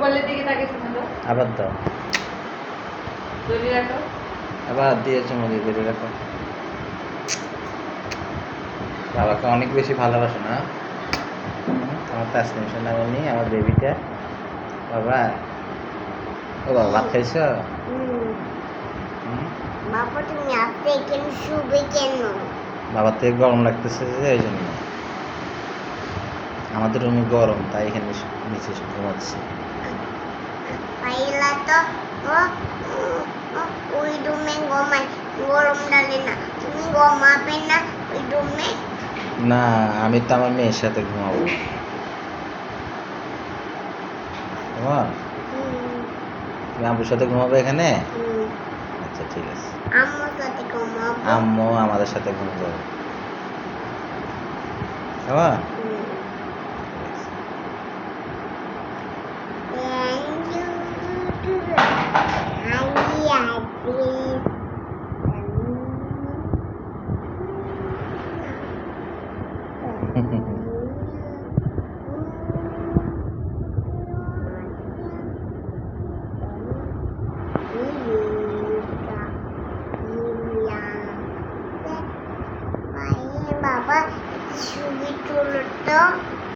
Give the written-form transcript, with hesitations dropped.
মোবাইলের দিকে তাকিয়ে শুনে দাও। আবার দাও, তৈরি রাখো। আবার দিয়ে চুমু দিয়ে ধরে রাখো। বাবাকে অনেক বেশি ভালোবাসো না? আমার তাসনিম সোনা মনি, আমার বেবিটা। বাবা, ও বাবা ভাত খাইছো? বাবা তুমি আসতে কেন শুবে কেন? বাবার থেকে গরম লাগতেছে যে এই জন্য। আমাদের রুমে গরম, তাই এখানে নিচে ঘুমাচ্ছি। পাইলা তো ওই রুমে ঘুমাই, গরম ডালে না। তুমি ঘুমাবে না ওই রুমে? না, আমি তো আমার মেয়ের সাথে ঘুমাবো। তোমার তুমি আব্বুর সাথে ঘুমাবে এখানে? আচ্ছা ঠিক আছে। আম্মুর সাথে ঘুমাবো। আম্মু আমাদের সাথে ঘুমাবে। কেমন? বাবা ছবি তুলো তো।